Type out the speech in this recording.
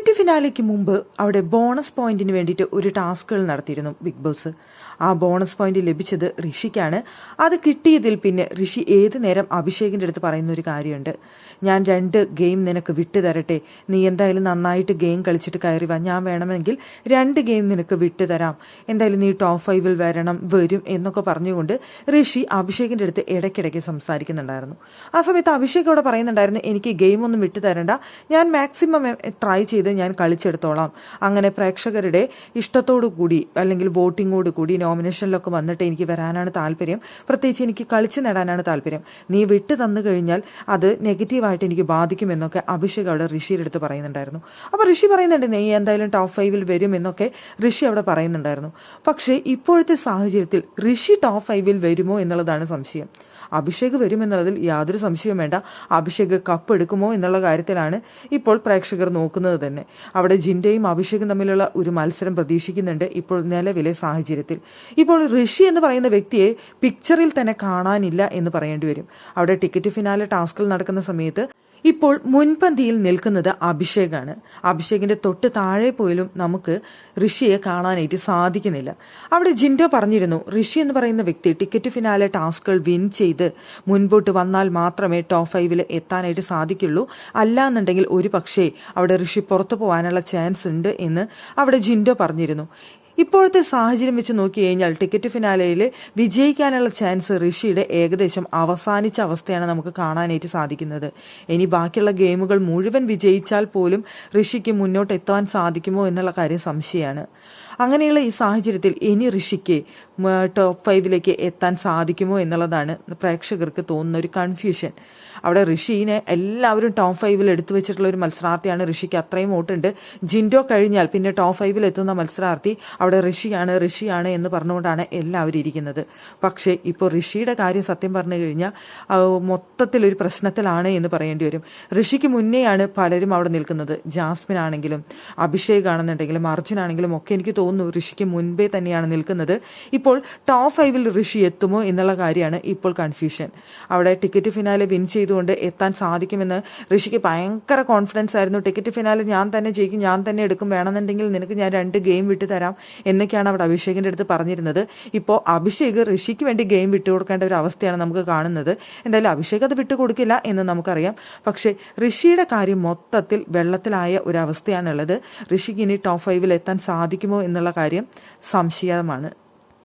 Ticket ഫിനാലേക്ക് മുമ്പ് അവിടെ bonus പോയിന്റിന് വേണ്ടിയിട്ട് ഒരു ടാസ്കുകൾ നടത്തിയിരുന്നു ബിഗ് ബോസ്. ആ ബോണസ് പോയിന്റ് ലഭിച്ചത് ഋഷിക്കാണ്. അത് കിട്ടിയതിൽ പിന്നെ ഋഷി ഏത് നേരം അഭിഷേകിൻ്റെ അടുത്ത് പറയുന്ന ഒരു കാര്യമുണ്ട്, ഞാൻ 2 ഗെയിം നിനക്ക് വിട്ടു തരട്ടെ, നീ എന്തായാലും നന്നായിട്ട് ഗെയിം കളിച്ചിട്ട് കയറി വാ, ഞാൻ വേണമെങ്കിൽ 2 ഗെയിം നിനക്ക് വിട്ടു തരാം, എന്തായാലും നീ ടോപ്പ് 5 വരും എന്നൊക്കെ പറഞ്ഞുകൊണ്ട് ഋഷി അഭിഷേകിൻ്റെ അടുത്ത് ഇടയ്ക്കിടയ്ക്ക് സംസാരിക്കുന്നുണ്ടായിരുന്നു. ആ സമയത്ത് അഭിഷേക് അവിടെ പറയുന്നുണ്ടായിരുന്നു, എനിക്ക് ഗെയിം ഒന്നും വിട്ടു തരണ്ട, ഞാൻ മാക്സിമം ട്രൈ ചെയ്ത് ഞാൻ കളിച്ചെടുത്തോളാം, അങ്ങനെ പ്രേക്ഷകരുടെ ഇഷ്ടത്തോടു കൂടി അല്ലെങ്കിൽ വോട്ടിങ്ങോട് കൂടി നോമിനേഷനിലൊക്കെ വന്നിട്ട് എനിക്ക് വരാനാണ് താല്പര്യം, പ്രത്യേകിച്ച് എനിക്ക് കളിച്ച് നേടാനാണ് താല്പര്യം, നീ വിട്ടു തന്നു കഴിഞ്ഞാൽ അത് നെഗറ്റീവായിട്ട് എനിക്ക് ബാധിക്കുമെന്നൊക്കെ അഭിഷേക് അവിടെ ഋഷിയുടെ അടുത്ത് പറയുന്നുണ്ടായിരുന്നു. അപ്പോൾ ഋഷി പറയുന്നുണ്ട്, നീ എന്തായാലും ടോപ്പ് 5 വരും എന്നൊക്കെ ഋഷി അവിടെ പറയുന്നുണ്ടായിരുന്നു. പക്ഷേ ഇപ്പോഴത്തെ സാഹചര്യത്തിൽ ഋഷി ടോപ്പ് 5 വരുമോ എന്നുള്ളതാണ് സംശയം. അഭിഷേക് വരുമെന്നുള്ളതിൽ യാതൊരു സംശയവും വേണ്ട. അഭിഷേക് കപ്പ് എടുക്കുമോ എന്നുള്ള കാര്യത്തിലാണ് ഇപ്പോൾ പ്രേക്ഷകർ നോക്കുന്നത് തന്നെ. അവിടെ ജിൻഡയും അഭിഷേകും തമ്മിലുള്ള ഒരു മത്സരം പ്രതീക്ഷിക്കുന്നുണ്ട് ഇപ്പോൾ നിലവിലെ സാഹചര്യത്തിൽ. ഇപ്പോൾ ഋഷി എന്ന് പറയുന്ന വ്യക്തിയെ പിക്ചറിൽ തന്നെ കാണാനില്ല എന്ന് പറയേണ്ടി വരും. അവിടെ ടിക്കറ്റ് ഫിനാലെ ടാസ്കുകൾ നടക്കുന്ന സമയത്ത് ഇപ്പോൾ മുൻപന്തിയിൽ നിൽക്കുന്നത് അഭിഷേകാണ്. അഭിഷേകിന്റെ തൊട്ട് താഴെ പോലും നമുക്ക് ഋഷിയെ കാണാനായിട്ട് സാധിക്കുന്നില്ല. അവിടെ ജിൻഡോ പറഞ്ഞിരുന്നു, ഋഷി എന്ന് പറയുന്ന വ്യക്തി ടിക്കറ്റ് ഫിനാലെ ടാസ്കുകൾ വിൻ ചെയ്ത് മുൻപോട്ട് വന്നാൽ മാത്രമേ ടോപ്പ് 5 എത്താനായിട്ട് സാധിക്കുള്ളൂ, അല്ലാന്നുണ്ടെങ്കിൽ ഒരു പക്ഷേ അവിടെ ഋഷി പുറത്തു പോകാനുള്ള ചാൻസ് ഉണ്ട് എന്ന് അവിടെ ജിൻഡോ പറഞ്ഞിരുന്നു. ഇപ്പോഴത്തെ സാഹചര്യം വെച്ച് നോക്കി കഴിഞ്ഞാൽ ടിക്കറ്റ് ഫിനാലയിൽ വിജയിക്കാനുള്ള ചാൻസ് ഋഷിയുടെ ഏകദേശം അവസാനിച്ച അവസ്ഥയാണ് നമുക്ക് കാണാനായിട്ട് സാധിക്കുന്നത്. ഇനി ബാക്കിയുള്ള ഗെയിമുകൾ മുഴുവൻ വിജയിച്ചാൽ പോലും ഋഷിക്ക് മുന്നോട്ട് എത്താൻ സാധിക്കുമോ എന്നുള്ള കാര്യം സംശയമാണ്. അങ്ങനെയുള്ള ഈ സാഹചര്യത്തിൽ ഇനി ഋഷിക്ക് ടോപ്പ് 5 എത്താൻ സാധിക്കുമോ എന്നുള്ളതാണ് പ്രേക്ഷകർക്ക് തോന്നുന്ന ഒരു കൺഫ്യൂഷൻ. അവിടെ ഋഷിനെ എല്ലാവരും ടോപ്പ് 5 എടുത്തു വെച്ചിട്ടുള്ള ഒരു മത്സരാർത്ഥിയാണ്. ഋഷിക്ക് അത്രയും വോട്ടുണ്ട്. ജിൻഡോ കഴിഞ്ഞാൽ പിന്നെ ടോപ്പ് 5 എത്തുന്ന മത്സരാർത്ഥി അവിടെ ഋഷിയാണ് എന്ന് പറഞ്ഞുകൊണ്ടാണ് എല്ലാവരും ഇരിക്കുന്നത്. പക്ഷേ ഇപ്പോൾ ഋഷിയുടെ കാര്യം സത്യം പറഞ്ഞു കഴിഞ്ഞാൽ മൊത്തത്തിലൊരു പ്രശ്നത്തിലാണ് എന്ന് പറയേണ്ടി വരും. ഋഷിക്ക് മുന്നേയാണ് പലരും അവിടെ നിൽക്കുന്നത്. ജാസ്മിൻ ആണെങ്കിലും അഭിഷേക് ആണെന്നുണ്ടെങ്കിലും അർജുൻ ആണെങ്കിലും ഒക്കെ എനിക്ക് തോന്നുന്നു ഋഷിക്ക് മുൻപേ തന്നെയാണ് നിൽക്കുന്നത്. ഇപ്പോൾ ടോപ്പ് 5 ഋഷി എത്തുമോ എന്നുള്ള കാര്യമാണ് ഇപ്പോൾ കൺഫ്യൂഷൻ. അവിടെ ടിക്കറ്റ് ഫിനാലെ വിൻ ചെയ്തുകൊണ്ട് എത്താൻ സാധിക്കുമെന്ന് ഋഷിക്ക് ഭയങ്കര കോൺഫിഡൻസ് ആയിരുന്നു. ടിക്കറ്റ് ഫിനാലെ ഞാൻ തന്നെ ജയിക്കും, ഞാൻ തന്നെ എടുക്കും, വേണമെന്നുണ്ടെങ്കിൽ നിനക്ക് ഞാൻ 2 ഗെയിം വിട്ടു തരാം എന്നൊക്കെയാണ് അവിടെ അഭിഷേകിന്റെ അടുത്ത് പറഞ്ഞിരുന്നത്. ഇപ്പോൾ അഭിഷേക് ഋഷിക്ക് വേണ്ടി ഗെയിം വിട്ടുകൊടുക്കേണ്ട ഒരു അവസ്ഥയാണ് നമുക്ക് കാണുന്നത്. എന്തായാലും അഭിഷേക് അത് വിട്ടുകൊടുക്കില്ല എന്ന് നമുക്കറിയാം. പക്ഷേ ഋഷിയുടെ കാര്യം മൊത്തത്തിൽ വെള്ളത്തിലായ ഒരു അവസ്ഥയാണുള്ളത്. ഋഷിക്ക് ഇനി ടോപ്പ് 5 എത്താൻ സാധിക്കുമോ എന്നുള്ള കാര്യം സംശയമാണ്.